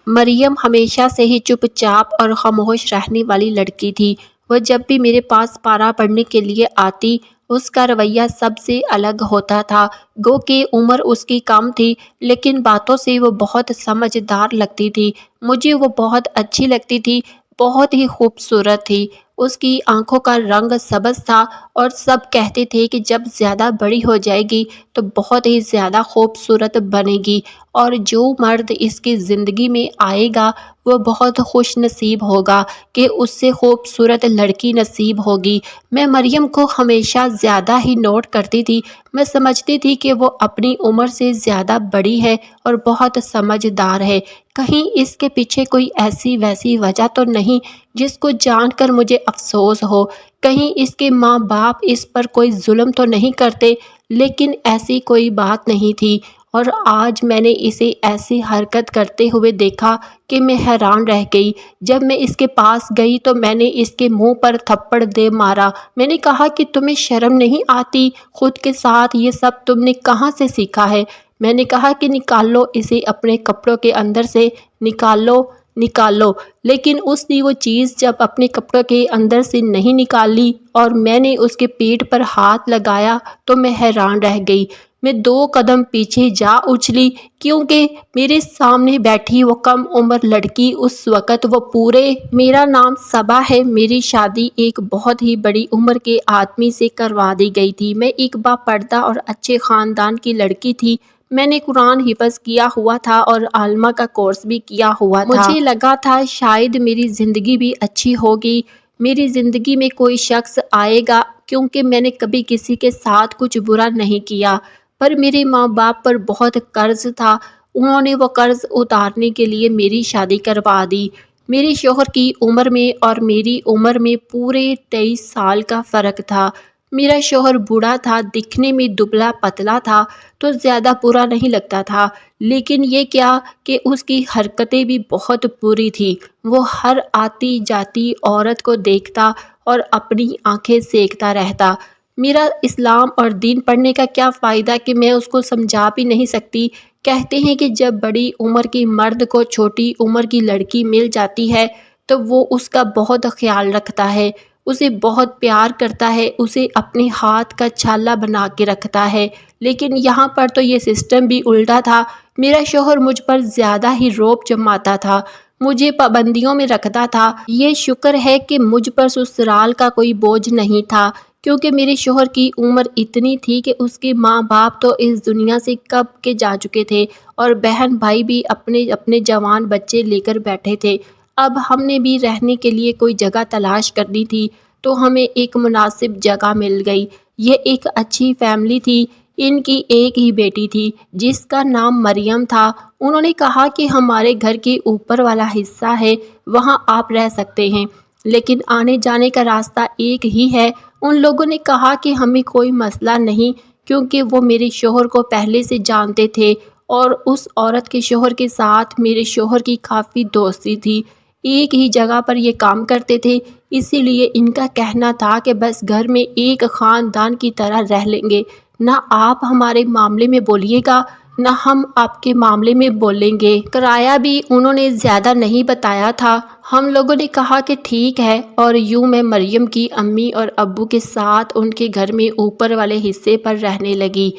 مریم ہمیشہ سے ہی چپ چاپ اور خاموش رہنے والی لڑکی تھی۔ وہ جب بھی میرے پاس پارہ پڑھنے کے لیے آتی، اس کا رویہ سب سے الگ ہوتا تھا۔ گو کہ عمر اس کی کم تھی، لیکن باتوں سے وہ بہت سمجھدار لگتی تھی۔ مجھے وہ بہت اچھی لگتی تھی، بہت ہی خوبصورت تھی۔ اس کی آنکھوں کا رنگ سبز تھا اور سب کہتے تھے کہ جب زیادہ بڑی ہو جائے گی تو بہت ہی زیادہ خوبصورت بنے گی، اور جو مرد اس کی زندگی میں آئے گا وہ بہت خوش نصیب ہوگا کہ اس سے خوبصورت لڑکی نصیب ہوگی۔ میں مریم کو ہمیشہ زیادہ ہی نوٹ کرتی تھی۔ میں سمجھتی تھی کہ وہ اپنی عمر سے زیادہ بڑی ہے اور بہت سمجھدار ہے۔ کہیں اس کے پیچھے کوئی ایسی ویسی وجہ تو نہیں جس کو جان کر مجھے افسوس ہو، کہیں اس کے ماں باپ اس پر کوئی ظلم تو نہیں کرتے، لیکن ایسی کوئی بات نہیں تھی۔ اور آج میں نے اسے ایسی حرکت کرتے ہوئے دیکھا کہ میں حیران رہ گئی۔ جب میں اس کے پاس گئی تو میں نے اس کے منہ پر تھپڑ دے مارا۔ میں نے کہا کہ تمہیں شرم نہیں آتی؟ خود کے ساتھ یہ سب تم نے کہاں سے سیکھا ہے؟ میں نے کہا کہ نکال لو اسے اپنے کپڑوں کے اندر سے، نکال لو، نکال لو۔ لیکن اس نے وہ چیز جب اپنے کپڑوں کے اندر سے نہیں نکالی اور میں نے اس کے پیٹ پر ہاتھ لگایا تو میں حیران رہ گئی۔ میں 2 قدم پیچھے جا اچھلی، کیونکہ میرے سامنے بیٹھی وہ کم عمر لڑکی اس وقت وہ پورے میرا نام صبا ہے، میری شادی ایک بہت ہی بڑی عمر کے آدمی سے کروا دی گئی تھی۔ میں ایک باپردہ اور اچھے خاندان کی لڑکی تھی۔ میں نے قرآن حفظ کیا ہوا تھا اور عالمہ کا کورس بھی کیا ہوا تھا۔ مجھے لگا تھا شاید میری زندگی بھی اچھی ہوگی، میری زندگی میں کوئی شخص آئے گا، کیونکہ میں نے کبھی کسی کے ساتھ کچھ برا نہیں کیا۔ پر میرے ماں باپ پر بہت قرض تھا، انہوں نے وہ قرض اتارنے کے لیے میری شادی کروا دی۔ میرے شوہر کی عمر میں اور میری عمر میں پورے 23 سال کا فرق تھا۔ میرا شوہر بوڑھا تھا، دکھنے میں دبلا پتلا تھا تو زیادہ برا نہیں لگتا تھا، لیکن یہ کیا کہ اس کی حرکتیں بھی بہت بری تھی۔ وہ ہر آتی جاتی عورت کو دیکھتا اور اپنی آنکھیں سینکتا رہتا۔ میرا اسلام اور دین پڑھنے کا کیا فائدہ کہ میں اس کو سمجھا بھی نہیں سکتی۔ کہتے ہیں کہ جب بڑی عمر کی مرد کو چھوٹی عمر کی لڑکی مل جاتی ہے تو وہ اس کا بہت خیال رکھتا ہے، اسے بہت پیار کرتا ہے، اسے اپنے ہاتھ کا چھالا بنا کے رکھتا ہے۔ لیکن یہاں پر تو یہ سسٹم بھی الٹا تھا۔ میرا شوہر مجھ پر زیادہ ہی رعب جماتا تھا، مجھے پابندیوں میں رکھتا تھا۔ یہ شکر ہے کہ مجھ پر سسرال کا کوئی بوجھ نہیں تھا، کیونکہ میرے شوہر کی عمر اتنی تھی کہ اس کے ماں باپ تو اس دنیا سے کب کے جا چکے تھے اور بہن بھائی بھی اپنے اپنے جوان بچے لے کر بیٹھے تھے۔ اب ہم نے بھی رہنے کے لیے کوئی جگہ تلاش کرنی تھی تو ہمیں ایک مناسب جگہ مل گئی۔ یہ ایک اچھی فیملی تھی، ان کی ایک ہی بیٹی تھی جس کا نام مریم تھا۔ انہوں نے کہا کہ ہمارے گھر کے اوپر والا حصہ ہے، وہاں آپ رہ سکتے ہیں، لیکن آنے جانے کا راستہ ایک ہی ہے۔ ان لوگوں نے کہا کہ ہمیں کوئی مسئلہ نہیں، کیونکہ وہ میرے شوہر کو پہلے سے جانتے تھے اور اس عورت کے شوہر کے ساتھ میرے شوہر کی کافی دوستی تھی، ایک ہی جگہ پر یہ کام کرتے تھے، اسی لیے ان کا کہنا تھا کہ بس گھر میں ایک خاندان کی طرح رہ لیں گے، نہ آپ ہمارے معاملے میں بولیے گا نہ ہم آپ کے معاملے میں بولیں گے۔ کرایہ بھی انہوں نے زیادہ نہیں بتایا تھا۔ ہم لوگوں نے کہا کہ ٹھیک ہے، اور یوں میں مریم کی امی اور ابو کے ساتھ ان کے گھر میں اوپر والے حصے پر رہنے لگی۔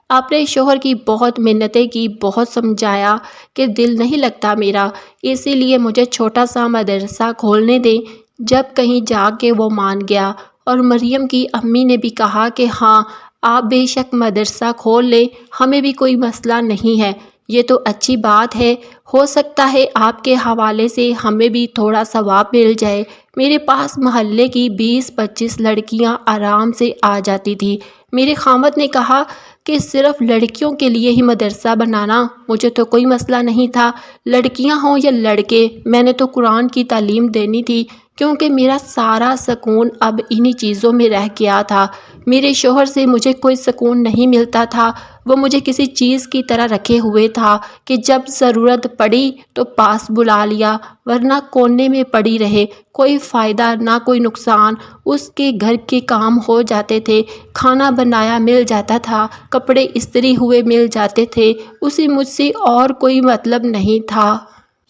اپنے شوہر کی بہت منتیں کی، بہت سمجھایا کہ دل نہیں لگتا میرا، اسی لیے مجھے چھوٹا سا مدرسہ کھولنے دیں۔ جب کہیں جا کے وہ مان گیا، اور مریم کی امی نے بھی کہا کہ ہاں آپ بے شک مدرسہ کھول لیں، ہمیں بھی کوئی مسئلہ نہیں ہے، یہ تو اچھی بات ہے، ہو سکتا ہے آپ کے حوالے سے ہمیں بھی تھوڑا ثواب مل جائے۔ میرے پاس محلے کی 20-25 لڑکیاں آرام سے آ جاتی تھی۔ میرے خامد نے کہا کہ صرف لڑکیوں کے لیے ہی مدرسہ بنانا، مجھے تو کوئی مسئلہ نہیں تھا، لڑکیاں ہوں یا لڑکے، میں نے تو قرآن کی تعلیم دینی تھی، کیونکہ میرا سارا سکون اب انہی چیزوں میں رہ گیا تھا۔ میرے شوہر سے مجھے کوئی سکون نہیں ملتا تھا، وہ مجھے کسی چیز کی طرح رکھے ہوئے تھا کہ جب ضرورت پڑی تو پاس بلا لیا، ورنہ کونے میں پڑی رہے، کوئی فائدہ نہ کوئی نقصان۔ اس کے گھر کے کام ہو جاتے تھے، کھانا بنایا مل جاتا تھا، کپڑے استری ہوئے مل جاتے تھے، اسے مجھ سے اور کوئی مطلب نہیں تھا۔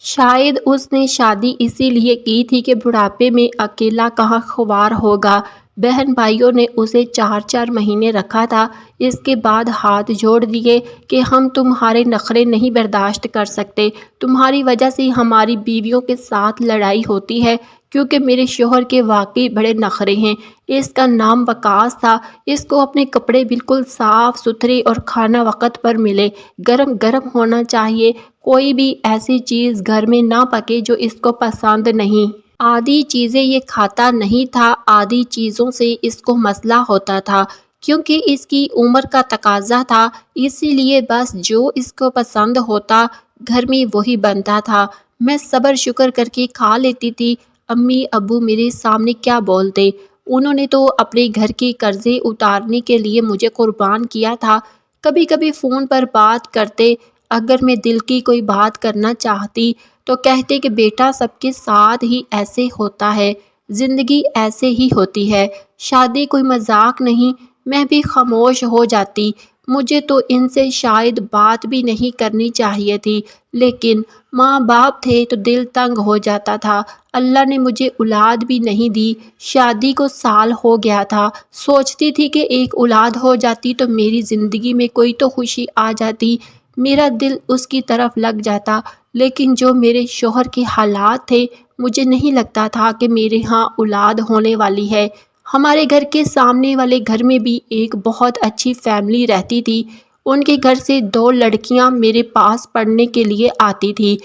شاید اس نے شادی اسی لیے کی تھی کہ بڑھاپے میں اکیلا کہاں خوار ہوگا۔ بہن بھائیوں نے اسے 4 مہینے رکھا تھا، اس کے بعد ہاتھ جوڑ دیے کہ ہم تمہارے نخرے نہیں برداشت کر سکتے، تمہاری وجہ سے ہماری بیویوں کے ساتھ لڑائی ہوتی ہے، کیونکہ میرے شوہر کے واقعی بڑے نخرے ہیں۔ اس کا نام وقاص تھا، اس کو اپنے کپڑے بالکل صاف ستھرے اور کھانا وقت پر ملے، گرم گرم ہونا چاہیے، کوئی بھی ایسی چیز گھر میں نہ پکے جو اس کو پسند نہیں۔ آدھی چیزیں یہ کھاتا نہیں تھا، آدھی چیزوں سے اس کو مسئلہ ہوتا تھا، کیونکہ اس کی عمر کا تقاضا تھا، اسی لیے بس جو اس کو پسند ہوتا گھر میں وہی بنتا تھا۔ میں صبر شکر کر کے کھا لیتی تھی۔ امی ابو میرے سامنے کیا بولتے، انہوں نے تو اپنے گھر کے قرضے اتارنے کے لیے مجھے قربان کیا تھا۔ کبھی کبھی فون پر بات کرتے، اگر میں دل کی کوئی بات کرنا چاہتی تو کہتے کہ بیٹا سب کے ساتھ ہی ایسے ہوتا ہے، زندگی ایسے ہی ہوتی ہے، شادی کوئی مذاق نہیں۔ میں بھی خاموش ہو جاتی، مجھے تو ان سے شاید بات بھی نہیں کرنی چاہیے تھی، لیکن ماں باپ تھے تو دل تنگ ہو جاتا تھا۔ اللہ نے مجھے اولاد بھی نہیں دی، شادی کو سال ہو گیا تھا، سوچتی تھی کہ ایک اولاد ہو جاتی تو میری زندگی میں کوئی تو خوشی آ جاتی، میرا دل اس کی طرف لگ جاتا، لیکن جو میرے شوہر کے حالات تھے، مجھے نہیں لگتا تھا کہ میرے ہاں اولاد ہونے والی ہے۔ ہمارے گھر کے سامنے والے گھر میں بھی ایک بہت اچھی فیملی رہتی تھی، ان کے گھر سے 2 لڑکیاں میرے پاس پڑھنے کے لیے آتی تھی۔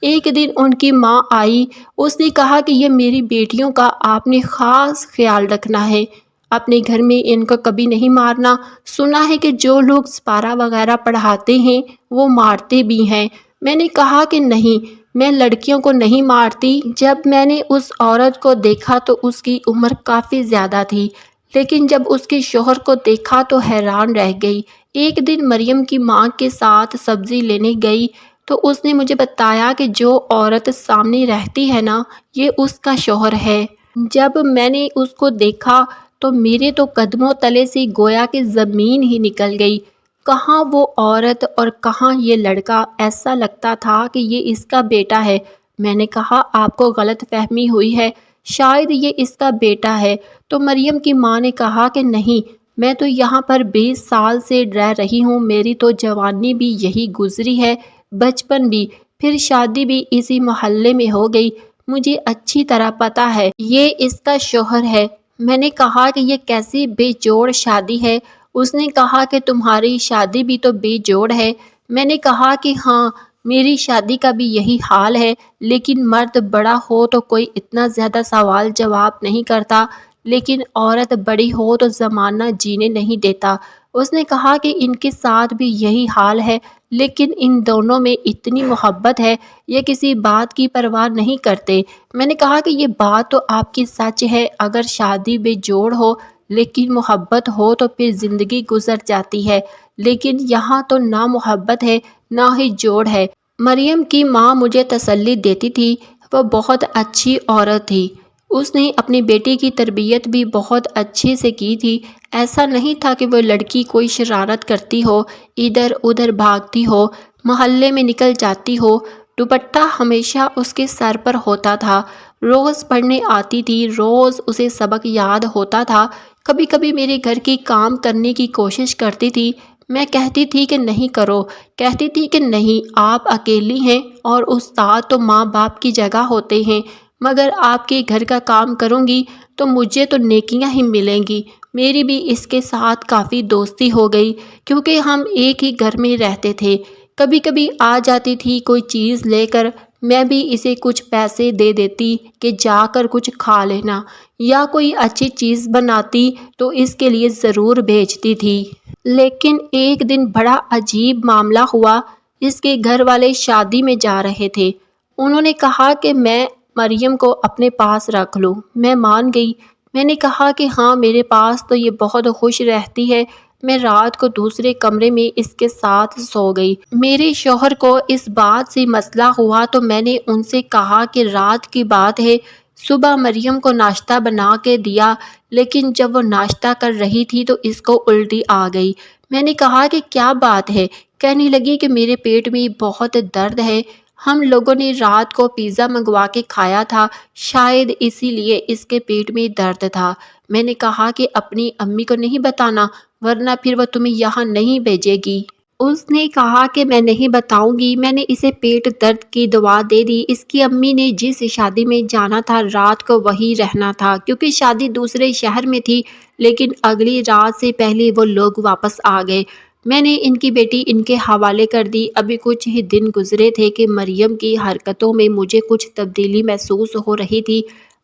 ایک دن ان کی ماں آئی، اس نے کہا کہ یہ میری بیٹیوں کا آپ نے خاص خیال رکھنا ہے، اپنے گھر میں ان کو کبھی نہیں مارنا، سنا ہے کہ جو لوگ سپارہ وغیرہ پڑھاتے ہیں وہ مارتے بھی ہیں۔ میں نے کہا کہ نہیں، میں لڑکیوں کو نہیں مارتی۔ جب میں نے اس عورت کو دیکھا تو اس کی عمر کافی زیادہ تھی، لیکن جب اس کے شوہر کو دیکھا تو حیران رہ گئی۔ ایک دن مریم کی ماں کے ساتھ سبزی لینے گئی تو اس نے مجھے بتایا کہ جو عورت سامنے رہتی ہے نا، یہ اس کا شوہر ہے۔ جب میں نے اس کو دیکھا تو میرے تو قدموں تلے سے گویا کہ زمین ہی نکل گئی، کہاں وہ عورت اور کہاں یہ لڑکا، ایسا لگتا تھا کہ یہ اس کا بیٹا ہے۔ میں نے کہا آپ کو غلط فہمی ہوئی ہے، شاید یہ اس کا بیٹا ہے۔ تو مریم کی ماں نے کہا کہ نہیں، میں تو یہاں پر 20 سال سے رہ رہی ہوں، میری تو جوانی بھی یہی گزری ہے، بچپن بھی، پھر شادی بھی اسی محلے میں ہو گئی، مجھے اچھی طرح پتہ ہے یہ اس کا شوہر ہے۔ میں نے کہا کہ یہ کیسی بے جوڑ شادی ہے؟ اس نے کہا کہ تمہاری شادی بھی تو بے جوڑ ہے۔ میں نے کہا کہ ہاں، میری شادی کا بھی یہی حال ہے، لیکن مرد بڑا ہو تو کوئی اتنا زیادہ سوال جواب نہیں کرتا، لیکن عورت بڑی ہو تو زمانہ جینے نہیں دیتا۔ اس نے کہا کہ ان کے ساتھ بھی یہی حال ہے، لیکن ان دونوں میں اتنی محبت ہے، یہ کسی بات کی پرواہ نہیں کرتے۔ میں نے کہا کہ یہ بات تو آپ کی سچ ہے، اگر شادی بے جوڑ ہو لیکن محبت ہو تو پھر زندگی گزر جاتی ہے، لیکن یہاں تو نہ محبت ہے نہ ہی جوڑ ہے۔ مریم کی ماں مجھے تسلی دیتی تھی، وہ بہت اچھی عورت تھی، اس نے اپنی بیٹی کی تربیت بھی بہت اچھے سے کی تھی، ایسا نہیں تھا کہ وہ لڑکی کوئی شرارت کرتی ہو، ادھر ادھر بھاگتی ہو، محلے میں نکل جاتی ہو، دوپٹہ ہمیشہ اس کے سر پر ہوتا تھا، روز پڑھنے آتی تھی، روز اسے سبق یاد ہوتا تھا، کبھی کبھی میرے گھر کی کام کرنے کی کوشش کرتی تھی، میں کہتی تھی کہ نہیں کرو، کہتی تھی کہ نہیں، آپ اکیلی ہیں اور استاد تو ماں باپ کی جگہ ہوتے ہیں، مگر آپ کے گھر کا کام کروں گی تو مجھے تو نیکیاں ہی ملیں گی۔ میری بھی اس کے ساتھ کافی دوستی ہو گئی، کیونکہ ہم ایک ہی گھر میں رہتے تھے۔ کبھی کبھی آ جاتی تھی کوئی چیز لے کر، میں بھی اسے کچھ پیسے دے دیتی کہ جا کر کچھ کھا لینا، یا کوئی اچھی چیز بناتی تو اس کے لیے ضرور بھیجتی تھی۔ لیکن ایک دن بڑا عجیب معاملہ ہوا، اس کے گھر والے شادی میں جا رہے تھے، انہوں نے کہا کہ میں مریم کو اپنے پاس رکھ لوں، میں مان گئی، میں نے کہا کہ ہاں میرے پاس تو یہ بہت خوش رہتی ہے، میں رات کو دوسرے کمرے میں اس کے ساتھ سو گئی۔ میرے شوہر کو اس بات سے مسئلہ ہوا تو میں نے ان سے کہا کہ رات کی بات ہے، صبح مریم کو ناشتہ بنا کے دیا، لیکن جب وہ ناشتہ کر رہی تھی تو اس کو الٹی آ گئی۔ میں نے کہا کہ کیا بات ہے؟ کہنے لگی کہ میرے پیٹ میں بہت درد ہے، ہم لوگوں نے رات کو پیزا منگوا کے کھایا تھا، شاید اسی لیے اس کے پیٹ میں درد تھا۔ میں نے کہا کہ اپنی امی کو نہیں بتانا ورنہ پھر وہ تمہیں یہاں نہیں بھیجے گی۔ اس نے کہا کہ میں نہیں بتاؤں گی۔ میں نے اسے پیٹ درد کی دوا دے دی۔ اس کی امی نے جس شادی میں جانا تھا رات کو وہی رہنا تھا، کیونکہ شادی دوسرے شہر میں تھی، لیکن اگلی رات سے پہلے وہ لوگ واپس آ گئے۔ میں نے ان کی بیٹی ان کے حوالے کر دی۔ ابھی کچھ ہی دن گزرے تھے کہ مریم کی حرکتوں میں مجھے کچھ تبدیلی محسوس ہو رہی تھی۔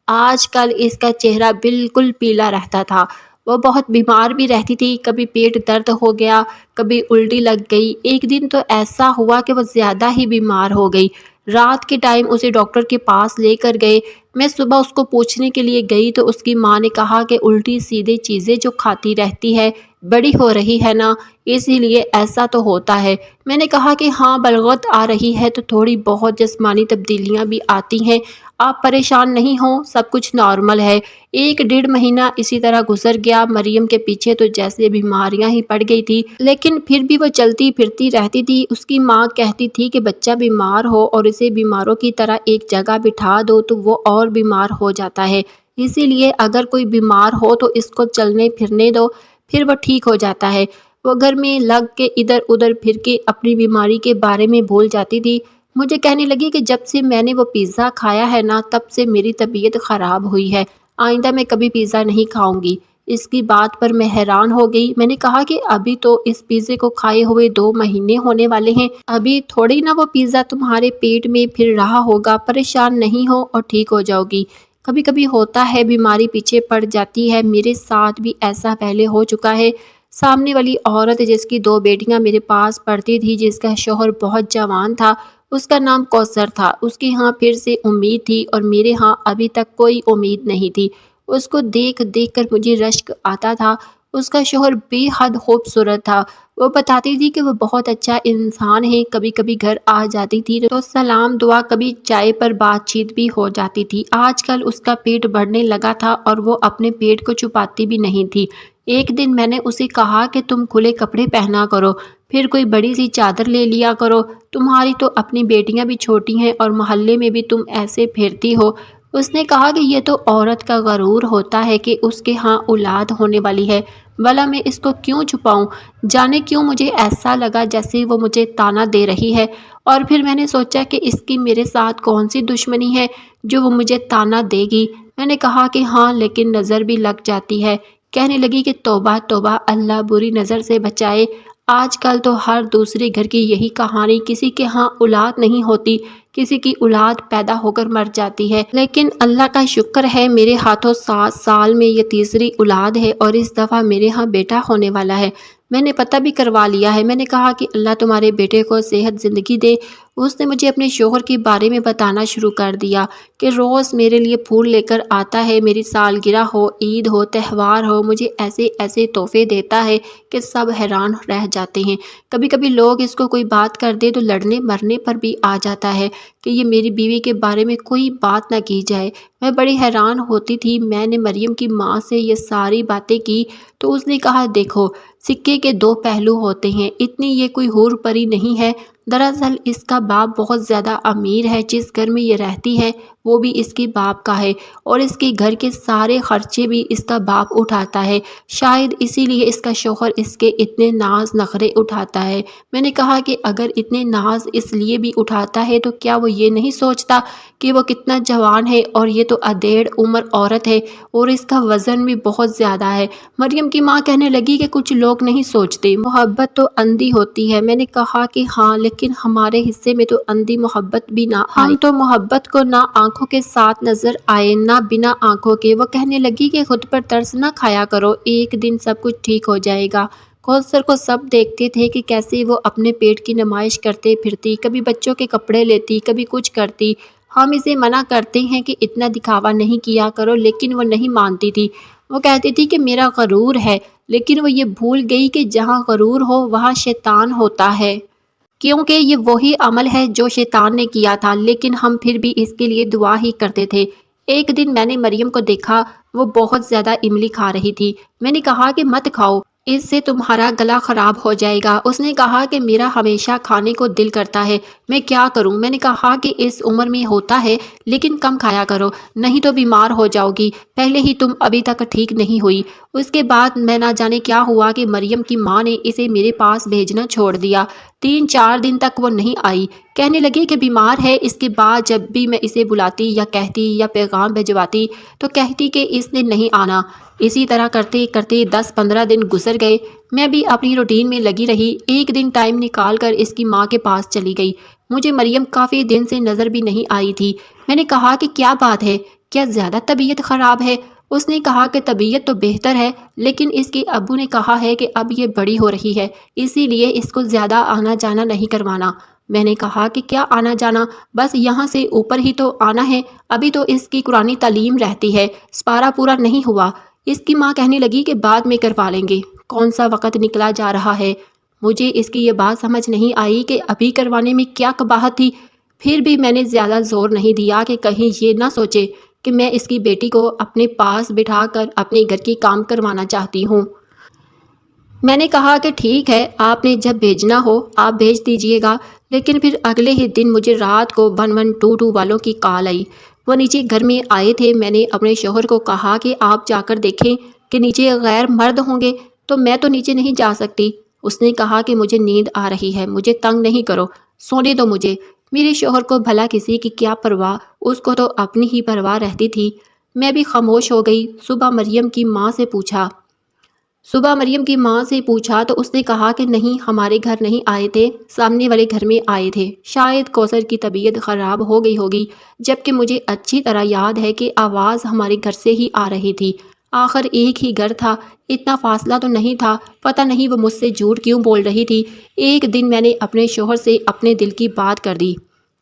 آج کل اس کا چہرہ بالکل پیلا رہتا تھا۔ وہ بہت بیمار بھی رہتی تھی، کبھی پیٹ درد ہو گیا، کبھی الٹی لگ گئی۔ ایک دن تو ایسا ہوا کہ وہ زیادہ ہی بیمار ہو گئی۔ رات کے ٹائم اسے ڈاکٹر کے پاس لے کر گئے۔ میں صبح اس کو پوچھنے کے لیے گئی تو اس کی ماں نے کہا کہ الٹی سیدھے چیزیں جو کھاتی رہتی ہے، بڑی ہو رہی ہے نا، اسی لیے ایسا تو ہوتا ہے۔ میں نے کہا کہ ہاں، بلغت آ رہی ہے تو تھوڑی بہت جسمانی تبدیلیاں بھی آتی ہیں، آپ پریشان نہیں ہوں، سب کچھ نارمل ہے۔ ایک ڈیڑھ مہینہ اسی طرح گزر گیا۔ مریم کے پیچھے تو جیسے بیماریاں ہی پڑ گئی تھی، لیکن پھر بھی وہ چلتی پھرتی رہتی تھی۔ اس کی ماں کہتی تھی کہ بچہ بیمار ہو اور اسے بیماروں کی طرح ایک جگہ بٹھا دو تو وہ اور بیمار ہو جاتا ہے، اسی لیے اگر کوئی بیمار ہو تو اس کو چلنے پھرنے دو، پھر وہ ٹھیک ہو جاتا ہے۔ وہ گھر میں لگ کے ادھر ادھر پھر کے اپنی بیماری کے بارے میں بھول جاتی تھی۔ مجھے کہنے لگی کہ جب سے میں نے وہ پیزا کھایا ہے نا، تب سے میری طبیعت خراب ہوئی ہے، آئندہ میں کبھی پیزا نہیں کھاؤں گی۔ اس کی بات پر میں حیران ہو گئی۔ میں نے کہا کہ ابھی تو اس پیزے کو کھائے ہوئے 2 مہینے ہونے والے ہیں، ابھی تھوڑی نہ وہ پیزا تمہارے پیٹ میں پھر رہا ہوگا، پریشان نہیں ہو اور ٹھیک ہو جاؤ گی۔ کبھی کبھی ہوتا ہے، بیماری پیچھے پڑ جاتی ہے، میرے ساتھ بھی ایسا پہلے ہو چکا ہے۔ سامنے والی عورت جس کی 2 بیٹیاں میرے پاس پڑھتی تھی، جس کا شوہر بہت جوان تھا، اس کا نام کوثر تھا، اس کے ہاں پھر سے امید تھی اور میرے ہاں ابھی تک کوئی امید نہیں تھی۔ اس کو دیکھ دیکھ کر مجھے رشک آتا تھا۔ اس کا شوہر بے حد خوبصورت تھا۔ وہ بتاتی تھی کہ وہ بہت اچھا انسان ہے، کبھی کبھی گھر آ جاتی تھی تو سلام دعا، کبھی چائے پر بات چیت بھی ہو جاتی تھی۔ آج کل اس کا پیٹ بڑھنے لگا تھا اور وہ اپنے پیٹ کو چھپاتی بھی نہیں تھی۔ ایک دن میں نے اسے کہا کہ تم کھلے کپڑے پہنا کرو، پھر کوئی بڑی سی چادر لے لیا کرو، تمہاری تو اپنی بیٹیاں بھی چھوٹی ہیں اور محلے میں بھی تم ایسے پھرتی ہو۔ اس نے کہا کہ یہ تو عورت کا غرور ہوتا ہے کہ اس کے ہاں اولاد ہونے والی ہے، بھلا میں اس کو کیوں چھپاؤں؟ جانے کیوں مجھے ایسا لگا جیسے وہ مجھے طعنہ دے رہی ہے، اور پھر میں نے سوچا کہ اس کی میرے ساتھ کون سی دشمنی ہے جو وہ مجھے طعنہ دے گی۔ میں نے کہا کہ ہاں، لیکن نظر بھی لگ جاتی ہے۔ کہنے لگی کہ توبہ توبہ، اللہ بری نظر سے بچائے۔ آج کل تو ہر دوسرے گھر کی یہی کہانی، کسی کے ہاں اولاد نہیں ہوتی، کسی کی اولاد پیدا ہو کر مر جاتی ہے، لیکن اللہ کا شکر ہے میرے ہاتھوں 7 سال میں یہ تیسری اولاد ہے اور اس دفعہ میرے ہاں بیٹا ہونے والا ہے۔ میں نے پتہ بھی کروا لیا ہے۔ میں نے کہا کہ اللہ تمہارے بیٹے کو صحت زندگی دے۔ اس نے مجھے اپنے شوہر کے بارے میں بتانا شروع کر دیا کہ روز میرے لیے پھول لے کر آتا ہے، میری سالگرہ ہو، عید ہو، تہوار ہو، مجھے ایسے ایسے تحفے دیتا ہے کہ سب حیران رہ جاتے ہیں۔ کبھی کبھی لوگ اس کو کوئی بات کر دے تو لڑنے مرنے پر بھی آ جاتا ہے کہ یہ میری بیوی کے بارے میں کوئی بات نہ کی جائے۔ میں بڑی حیران ہوتی تھی۔ میں نے مریم کی ماں سے یہ ساری باتیں کی تو اس نے کہا، دیکھو، سکے کے 2 پہلو ہوتے ہیں، اتنی یہ کوئی حور پری نہیں ہے۔ دراصل اس کا باپ بہت زیادہ امیر ہے، جس گھر میں یہ رہتی ہے وہ بھی اس کے باپ کا ہے اور اس کے گھر کے سارے خرچے بھی اس کا باپ اٹھاتا ہے، شاید اسی لیے اس کا شوہر اس کے اتنے ناز نخرے اٹھاتا ہے۔ میں نے کہا کہ اگر اتنے ناز اس لیے بھی اٹھاتا ہے تو کیا وہ یہ نہیں سوچتا کہ وہ کتنا جوان ہے اور یہ تو ادھیڑ عمر عورت ہے اور اس کا وزن بھی بہت زیادہ ہے۔ مریم کی ماں کہنے لگی کہ کچھ لوگ نہیں سوچتے، محبت تو اندھی ہوتی ہے۔ میں نے کہا کہ ہاں، لیکن ہمارے حصے میں تو اندھی محبت بھی نہ آئی، ہم تو محبت کو نہ آنکھوں کے ساتھ نظر آئے نہ بنا آنکھوں کے۔ وہ کہنے لگی کہ خود پر ترس نہ کھایا کرو، ایک دن سب کچھ ٹھیک ہو جائے گا۔ کوثر کو سب دیکھتے تھے کہ کیسے وہ اپنے پیٹ کی نمائش کرتے پھرتی، کبھی بچوں کے کپڑے لیتی، کبھی کچھ کرتی۔ ہم اسے منع کرتے ہیں کہ اتنا دکھاوا نہیں کیا کرو، لیکن وہ نہیں مانتی تھی۔ وہ کہتی تھی کہ میرا غرور ہے، لیکن وہ یہ بھول گئی کہ جہاں غرور ہو وہاں شیطان ہوتا ہے، کیونکہ یہ وہی عمل ہے جو شیطان نے کیا تھا، لیکن ہم پھر بھی اس کے لیے دعا ہی کرتے تھے۔ ایک دن میں نے مریم کو دیکھا، وہ بہت زیادہ املی کھا رہی تھی۔ میں نے کہا کہ مت کھاؤ، اس سے تمہارا گلا خراب ہو جائے گا۔ اس نے کہا کہ میرا ہمیشہ کھانے کو دل کرتا ہے، میں کیا کروں؟ میں نے کہا کہ اس عمر میں ہوتا ہے، لیکن کم کھایا کرو، نہیں تو بیمار ہو جاؤ گی، پہلے ہی تم ابھی تک ٹھیک نہیں ہوئی۔ اس کے بعد میں نہ جانے کیا ہوا کہ مریم کی ماں نے اسے میرے پاس بھیجنا چھوڑ دیا۔ 3-4 دن تک وہ نہیں آئی، کہنے لگی کہ بیمار ہے۔ اس کے بعد جب بھی میں اسے بلاتی یا کہتی یا پیغام بھجواتی تو کہتی کہ اس نے نہیں آنا۔ اسی طرح کرتے کرتے 10-15 دن گزر گئے۔ میں بھی اپنی روٹین میں لگی رہی۔ ایک دن ٹائم نکال کر اس کی ماں کے پاس چلی گئی۔ مجھے مریم کافی دن سے نظر بھی نہیں آئی تھی۔ میں نے کہا کہ کیا بات ہے، کیا زیادہ طبیعت خراب ہے؟ اس نے کہا کہ طبیعت تو بہتر ہے، لیکن اس کے ابو نے کہا ہے کہ اب یہ بڑی ہو رہی ہے، اسی لیے اس کو زیادہ آنا جانا نہیں کروانا۔ میں نے کہا کہ کیا آنا جانا؟ بس یہاں سے اوپر ہی تو آنا ہے، ابھی تو اس کی قرآنی تعلیم رہتی ہے، سپارہ پورا نہیں ہوا۔ اس کی ماں کہنے لگی کہ بعد میں کروا لیں گے، کون سا وقت نکلا جا رہا ہے۔ مجھے اس کی یہ بات سمجھ نہیں آئی کہ ابھی کروانے میں کیا قباحت تھی۔ پھر بھی میں نے زیادہ زور نہیں دیا کہ کہیں یہ نہ سوچے کہ میں اس کی بیٹی کو اپنے پاس بٹھا کر اپنے گھر کی کام کروانا چاہتی ہوں۔ میں نے کہا کہ ٹھیک ہے، آپ نے جب بھیجنا ہو آپ بھیج دیجئے گا۔ لیکن پھر اگلے ہی دن مجھے رات کو 1122 والوں کی کال آئی۔ وہ نیچے گھر میں آئے تھے۔ میں نے اپنے شوہر کو کہا کہ آپ جا کر دیکھیں کہ نیچے غیر مرد ہوں گے، تو میں تو نیچے نہیں جا سکتی۔ اس نے کہا کہ مجھے نیند آ رہی ہے، مجھے تنگ نہیں کرو، سونے دو مجھے۔ میرے شوہر کو بھلا کسی کی کیا پرواہ، اس کو تو اپنی ہی پرواہ رہتی تھی۔ میں بھی خاموش ہو گئی۔ صبح مریم کی ماں سے پوچھا تو اس نے کہا کہ نہیں، ہمارے گھر نہیں آئے تھے، سامنے والے گھر میں آئے تھے، شاید کوثر کی طبیعت خراب ہو گئی ہوگی، جبکہ مجھے اچھی طرح یاد ہے کہ آواز ہمارے گھر سے ہی آ رہی تھی۔ آخر ایک ہی گھر تھا، اتنا فاصلہ تو نہیں تھا، پتہ نہیں وہ مجھ سے جھوٹ کیوں بول رہی تھی۔ ایک دن میں نے اپنے شوہر سے اپنے دل کی بات کر دی،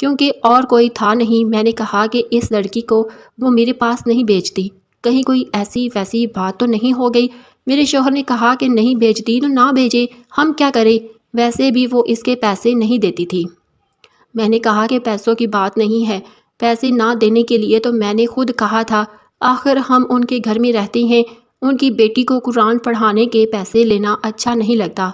کیونکہ اور کوئی تھا نہیں۔ میں نے کہا کہ اس لڑکی کو وہ میرے پاس نہیں بھیجتی، کہیں کوئی ایسی ویسی بات تو نہیں ہو گئی۔ میرے شوہر نے کہا کہ نہیں بھیجتی تو نہ بھیجے، ہم کیا کریں، ویسے بھی وہ اس کے پیسے نہیں دیتی تھی۔ میں نے کہا کہ پیسوں کی بات نہیں ہے، پیسے نہ دینے کے لیے تو میں نے خود کہا تھا، آخر ہم ان کے گھر میں رہتے ہیں، ان کی بیٹی کو قرآن پڑھانے کے پیسے لینا اچھا نہیں لگتا۔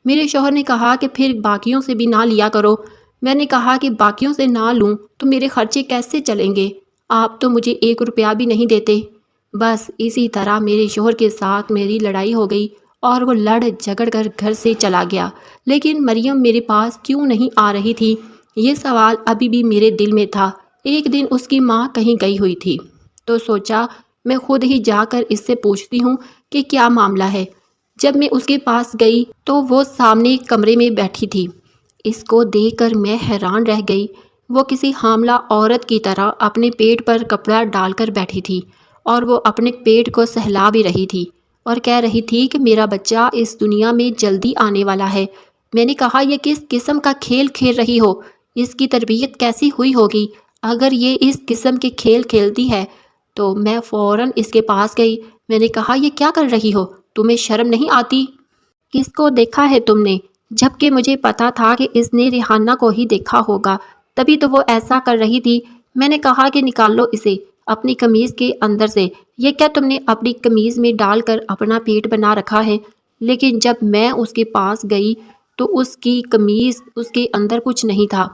میرے شوہر نے کہا کہ پھر باقیوں سے بھی نہ لیا کرو۔ میں نے کہا کہ باقیوں سے نہ لوں تو میرے خرچے کیسے چلیں گے، آپ تو مجھے 1 روپیہ بھی نہیں دیتے۔ بس اسی طرح میرے شوہر کے ساتھ میری لڑائی ہو گئی اور وہ لڑ جھگڑ کر گھر سے چلا گیا۔ لیکن مریم میرے پاس کیوں نہیں آ رہی تھی، یہ سوال ابھی بھی میرے دل میں تھا۔ ایک دن اس کی ماں کہیں گئی ہوئی تھی تو سوچا میں خود ہی جا کر اس سے پوچھتی ہوں کہ کیا معاملہ ہے۔ جب میں اس کے پاس گئی تو وہ سامنے کمرے میں بیٹھی تھی۔ اس کو دیکھ کر میں حیران رہ گئی۔ وہ کسی حاملہ عورت کی طرح اپنے پیٹ پر کپڑا ڈال کر بیٹھی تھی اور وہ اپنے پیٹ کو سہلا بھی رہی تھی اور کہہ رہی تھی کہ میرا بچہ اس دنیا میں جلدی آنے والا ہے۔ میں نے کہا یہ کس قسم کا کھیل کھیل رہی ہو، اس کی تربیت کیسی ہوئی ہوگی؟ اگر یہ اس قسم کے کھیل کھیلتی ہے تو میں فوراً اس کے پاس گئی۔ میں نے کہا یہ کیا کر رہی ہو، تمہیں شرم نہیں آتی؟ کس کو دیکھا ہے تم نے؟ جبکہ مجھے پتا تھا کہ اس نے ریحانہ کو ہی دیکھا ہوگا، تبھی تو وہ ایسا کر رہی تھی۔ میں نے کہا کہ نکال لو اسے اپنی قمیض کے اندر سے، یہ کیا تم نے اپنی قمیض میں ڈال کر اپنا پیٹ بنا رکھا ہے؟ لیکن جب میں اس کے پاس گئی تو اس کی قمیض، اس کے اندر کچھ نہیں تھا،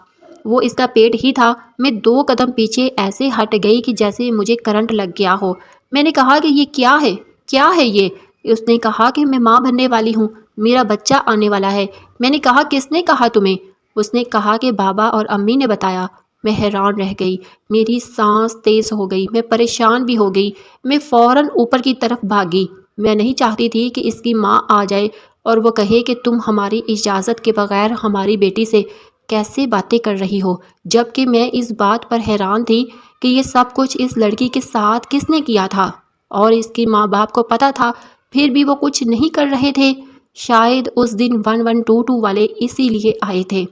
وہ اس کا پیٹ ہی تھا۔ میں 2 قدم پیچھے ایسے ہٹ گئی کہ جیسے مجھے کرنٹ لگ گیا ہو۔ میں نے کہا کہ یہ کیا ہے، کیا ہے یہ؟ اس نے کہا کہ میں ماں بننے والی ہوں، میرا بچہ آنے والا ہے۔ میں نے کہا کس نے کہا تمہیں؟ اس نے کہا کہ بابا اور امی نے بتایا۔ میں حیران رہ گئی، میری سانس تیز ہو گئی، میں پریشان بھی ہو گئی۔ میں فوراً اوپر کی طرف بھاگی۔ میں نہیں چاہتی تھی کہ اس کی ماں آ جائے اور وہ کہے کہ تم ہماری اجازت کے بغیر ہماری بیٹی سے کیسے باتیں کر رہی ہو، جبکہ میں اس بات پر حیران تھی کہ یہ سب کچھ اس لڑکی کے ساتھ کس نے کیا تھا، اور اس کی ماں باپ کو پتہ تھا پھر بھی وہ کچھ نہیں کر رہے تھے۔ شاید اس دن 1122 والے اسی لیے آئے تھے،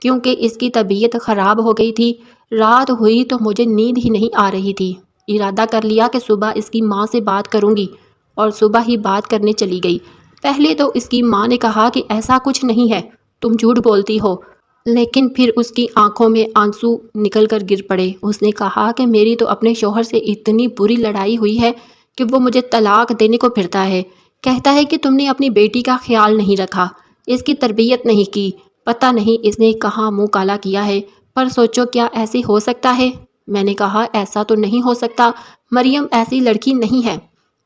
کیونکہ اس کی طبیعت خراب ہو گئی تھی۔ رات ہوئی تو مجھے نیند ہی نہیں آ رہی تھی۔ ارادہ کر لیا کہ صبح اس کی ماں سے بات کروں گی، اور صبح ہی بات کرنے چلی گئی۔ پہلے تو اس کی ماں نے کہا کہ ایسا کچھ نہیں ہے، تم جھوٹ بولتی ہو، لیکن پھر اس کی آنکھوں میں آنسو نکل کر گر پڑے۔ اس نے کہا کہ میری تو اپنے شوہر سے اتنی بری لڑائی ہوئی ہے کہ وہ مجھے طلاق دینے کو پھرتا ہے، کہتا ہے کہ تم نے اپنی بیٹی کا خیال نہیں رکھا، اس کی تربیت نہیں کی، پتہ نہیں اس نے کہاں منہ کالا کیا ہے، پر سوچو کیا ایسے ہو سکتا ہے؟ میں نے کہا ایسا تو نہیں ہو سکتا، مریم ایسی لڑکی نہیں ہے،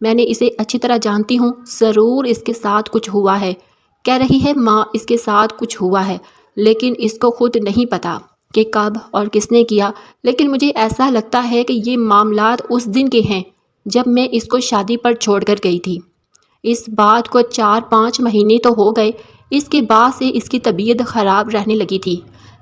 میں نے اسے اچھی طرح جانتی ہوں، ضرور اس کے ساتھ کچھ ہوا ہے۔ کہہ رہی ہے ماں اس کے ساتھ کچھ ہوا ہے، لیکن اس کو خود نہیں پتا کہ کب اور کس نے کیا، لیکن مجھے ایسا لگتا ہے کہ یہ معاملات اس دن کے ہیں جب میں اس کو شادی پر چھوڑ کر گئی تھی۔ اس بات کو 4-5 مہینے تو ہو گئے، اس کے بعد سے اس کی طبیعت خراب رہنے لگی تھی،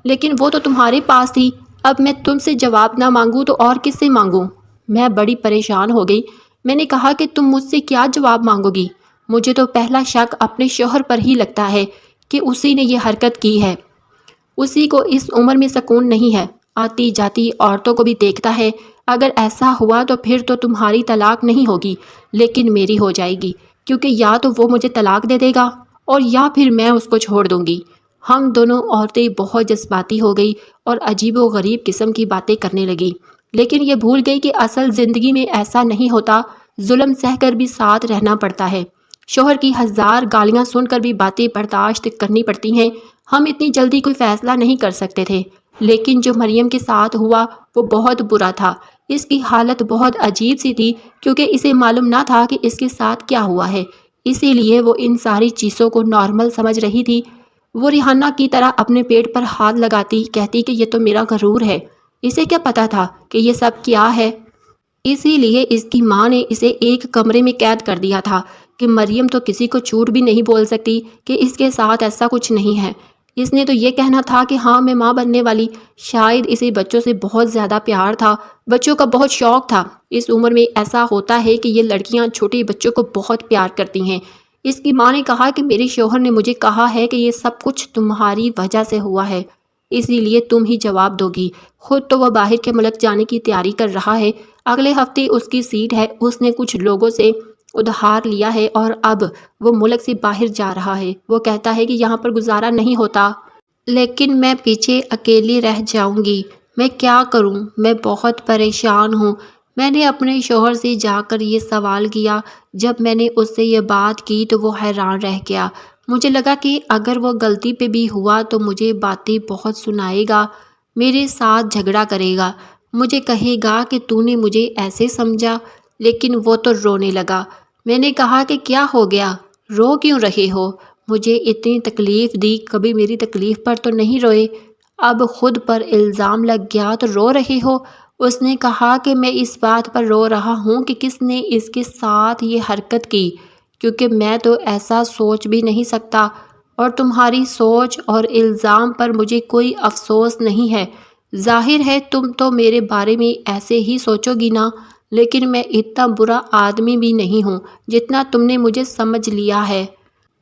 لیکن وہ تو تمہارے پاس تھی، اب میں تم سے جواب نہ مانگوں تو اور کس سے مانگوں؟ میں بڑی پریشان ہو گئی، میں نے کہا کہ تم مجھ سے کیا جواب مانگو گی؟ مجھے تو پہلا شک اپنے شوہر پر ہی لگتا ہے کہ اسی نے یہ حرکت کی ہے، اسی کو اس عمر میں سکون نہیں ہے، آتی جاتی عورتوں کو بھی دیکھتا ہے، اگر ایسا ہوا تو پھر تو تمہاری طلاق نہیں ہوگی لیکن میری ہو جائے گی، کیونکہ یا تو وہ مجھے طلاق دے دے گا اور یا پھر میں اس کو چھوڑ دوں گی۔ ہم دونوں عورتیں بہت جذباتی ہو گئی اور عجیب و غریب قسم کی باتیں کرنے لگی، لیکن یہ بھول گئی کہ اصل زندگی میں ایسا نہیں ہوتا، ظلم سہ کر بھی ساتھ رہنا پڑتا ہے، شوہر کی 1000 گالیاں سن کر بھی باتیں برداشت کرنی پڑتی ہیں۔ ہم اتنی جلدی کوئی فیصلہ نہیں کر سکتے تھے، لیکن جو مریم کے ساتھ ہوا وہ بہت برا تھا، اس کی حالت بہت عجیب سی تھی کیونکہ اسے معلوم نہ تھا کہ اس کے ساتھ کیا ہوا ہے، اسی لیے وہ ان ساری چیزوں کو نارمل سمجھ رہی تھی۔ وہ ریحانہ کی طرح اپنے پیٹ پر ہاتھ لگاتی کہتی کہ یہ تو میرا غرور ہے، اسے کیا پتا تھا کہ یہ سب کیا ہے؟ اسی لیے اس کی ماں نے اسے ایک کمرے میں قید کر دیا تھا کہ مریم تو کسی کو جھوٹ بھی نہیں بول سکتی کہ اس کے ساتھ ایسا کچھ نہیں ہے، اس نے تو یہ کہنا تھا کہ ہاں میں ماں بننے والی۔ شاید اسے بچوں سے بہت زیادہ پیار تھا، بچوں کا بہت شوق تھا، اس عمر میں ایسا ہوتا ہے کہ یہ لڑکیاں چھوٹے بچوں کو بہت پیار کرتی ہیں۔ اس کی ماں نے کہا کہ میرے شوہر نے مجھے کہا ہے کہ یہ سب کچھ تمہاری وجہ سے ہوا ہے، اسی لیے تم ہی جواب دو گی، خود تو وہ باہر کے ملک جانے کی تیاری کر رہا ہے، اگلے ہفتے اس کی سیٹ ہے، اس نے کچھ لوگوں سے ادھار لیا ہے اور اب وہ ملک سے باہر جا رہا ہے، وہ کہتا ہے کہ یہاں پر گزارا نہیں ہوتا، لیکن میں پیچھے اکیلی رہ جاؤں گی، میں کیا کروں؟ میں بہت پریشان ہوں۔ میں نے اپنے شوہر سے جا کر یہ سوال کیا، جب میں نے اس سے یہ بات کی تو وہ حیران رہ گیا، مجھے لگا کہ اگر وہ غلطی پہ بھی ہوا تو مجھے باتیں بہت سنائے گا، میرے ساتھ جھگڑا کرے گا، مجھے کہے گا کہ تو نے مجھے ایسے سمجھا، لیکن وہ تو رونے لگا۔ میں نے کہا کہ کیا ہو گیا، رو کیوں رہے ہو؟ مجھے اتنی تکلیف دی، کبھی میری تکلیف پر تو نہیں روئے، اب خود پر الزام لگ گیا تو رو رہے ہو؟ اس نے کہا کہ میں اس بات پر رو رہا ہوں کہ کس نے اس کے ساتھ یہ حرکت کی، کیونکہ میں تو ایسا سوچ بھی نہیں سکتا، اور تمہاری سوچ اور الزام پر مجھے کوئی افسوس نہیں ہے، ظاہر ہے تم تو میرے بارے میں ایسے ہی سوچو گی نا، لیکن میں اتنا برا آدمی بھی نہیں ہوں جتنا تم نے مجھے سمجھ لیا ہے۔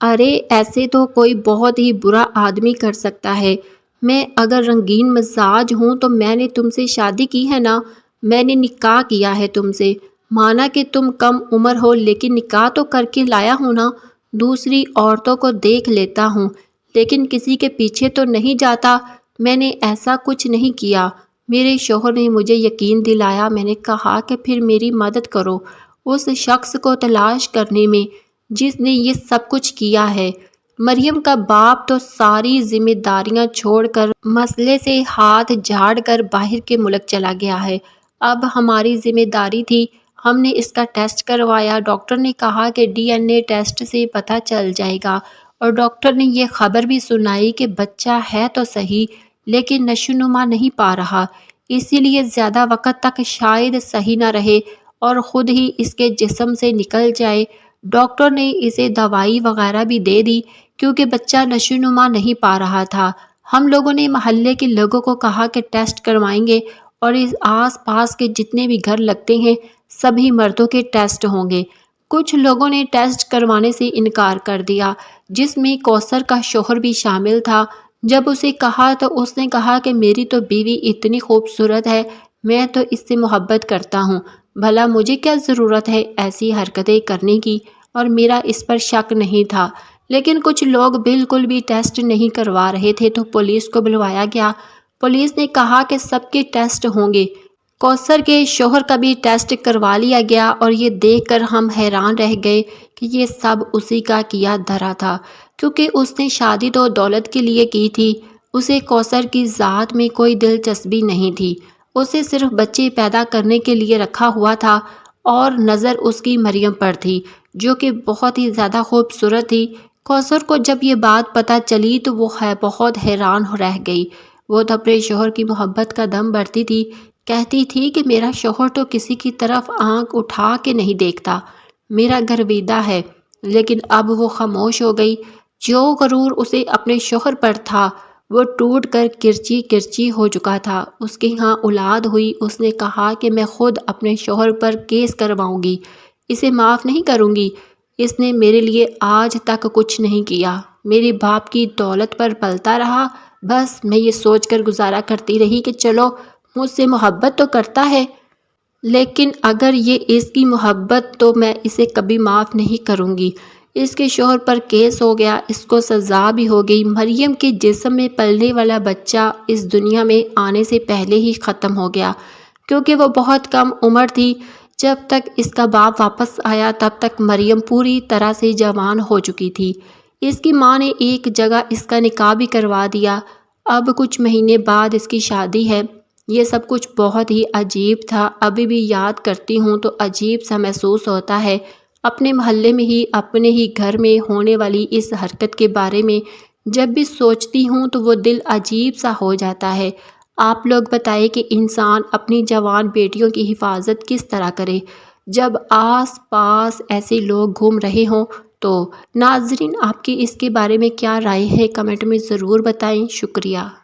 ارے ایسے تو کوئی بہت ہی برا آدمی کر سکتا ہے، میں اگر رنگین مزاج ہوں تو میں نے تم سے شادی کی ہے نا، میں نے نکاح کیا ہے تم سے، مانا کہ تم کم عمر ہو لیکن نکاح تو کر کے لایا ہوں نا، دوسری عورتوں کو دیکھ لیتا ہوں لیکن کسی کے پیچھے تو نہیں جاتا، میں نے ایسا کچھ نہیں کیا۔ میرے شوہر نے مجھے یقین دلایا، میں نے کہا کہ پھر میری مدد کرو اس شخص کو تلاش کرنے میں جس نے یہ سب کچھ کیا ہے۔ مریم کا باپ تو ساری ذمہ داریاں چھوڑ کر مسئلے سے ہاتھ جھاڑ کر باہر کے ملک چلا گیا ہے، اب ہماری ذمہ داری تھی، ہم نے اس کا ٹیسٹ کروایا، ڈاکٹر نے کہا کہ DNA ٹیسٹ سے پتہ چل جائے گا، اور ڈاکٹر نے یہ خبر بھی سنائی کہ بچہ ہے تو صحیح لیکن نشوونما نہیں پا رہا، اسی لیے زیادہ وقت تک شاید صحیح نہ رہے اور خود ہی اس کے جسم سے نکل جائے۔ ڈاکٹر نے اسے دوائی وغیرہ بھی دے دی کیونکہ بچہ نشوونما نہیں پا رہا تھا۔ ہم لوگوں نے محلے کے لوگوں کو کہا کہ ٹیسٹ کروائیں گے اور اس آس پاس کے جتنے بھی گھر لگتے ہیں سبھی مردوں کے ٹیسٹ ہوں گے۔ کچھ لوگوں نے ٹیسٹ کروانے سے انکار کر دیا، جس میں کوثر کا شوہر بھی شامل تھا۔ جب اسے کہا تو اس نے کہا کہ میری تو بیوی اتنی خوبصورت ہے، میں تو اس سے محبت کرتا ہوں، بھلا مجھے کیا ضرورت ہے ایسی حرکتیں کرنے کی، اور میرا اس پر شک نہیں تھا۔ لیکن کچھ لوگ بالکل بھی ٹیسٹ نہیں کروا رہے تھے تو پولیس کو بلوایا گیا، پولیس نے کہا کہ سب کے ٹیسٹ ہوں گے، کوثر کے شوہر کا بھی ٹیسٹ کروا لیا گیا، اور یہ دیکھ کر ہم حیران رہ گئے کہ یہ سب اسی کا کیا دھرا تھا، کیونکہ اس نے شادی تو دولت کے لیے کی تھی۔ اسے کوثر کی ذات میں کوئی دلچسپی نہیں تھی، اسے صرف بچے پیدا کرنے کے لیے رکھا ہوا تھا، اور نظر اس کی مریم پر تھی جو کہ بہت ہی زیادہ خوبصورت تھی۔ کوثر کو جب یہ بات پتہ چلی تو وہ بہت حیران رہ گئی۔ وہ تو اپنے شوہر کی محبت کا دم بڑھتی تھی، کہتی تھی کہ میرا شوہر تو کسی کی طرف آنکھ اٹھا کے نہیں دیکھتا، میرا گرویدہ ہے۔ لیکن اب وہ خاموش ہو گئی۔ جو غرور اسے اپنے شوہر پر تھا وہ ٹوٹ کر کرچی کرچی ہو چکا تھا۔ اس کے ہاں اولاد ہوئی، اس نے کہا کہ میں خود اپنے شوہر پر کیس کرواؤں گی، اسے معاف نہیں کروں گی۔ اس نے میرے لیے آج تک کچھ نہیں کیا، میرے باپ کی دولت پر پلتا رہا۔ بس میں یہ سوچ کر گزارا کرتی رہی کہ چلو مجھ سے محبت تو کرتا ہے، لیکن اگر یہ اس کی محبت تو میں اسے کبھی معاف نہیں کروں گی۔ اس کے شوہر پر کیس ہو گیا، اس کو سزا بھی ہو گئی۔ مریم کے جسم میں پلنے والا بچہ اس دنیا میں آنے سے پہلے ہی ختم ہو گیا، کیونکہ وہ بہت کم عمر تھی۔ جب تک اس کا باپ واپس آیا تب تک مریم پوری طرح سے جوان ہو چکی تھی۔ اس کی ماں نے ایک جگہ اس کا نکاح بھی کروا دیا۔ اب کچھ مہینے بعد اس کی شادی ہے۔ یہ سب کچھ بہت ہی عجیب تھا، ابھی بھی یاد کرتی ہوں تو عجیب سا محسوس ہوتا ہے۔ اپنے محلے میں ہی، اپنے ہی گھر میں ہونے والی اس حرکت کے بارے میں جب بھی سوچتی ہوں تو وہ دل عجیب سا ہو جاتا ہے۔ آپ لوگ بتائیں کہ انسان اپنی جوان بیٹیوں کی حفاظت کس طرح کرے جب آس پاس ایسے لوگ گھوم رہے ہوں؟ تو ناظرین، آپ کی اس کے بارے میں کیا رائے ہے؟ کمنٹ میں ضرور بتائیں۔ شکریہ۔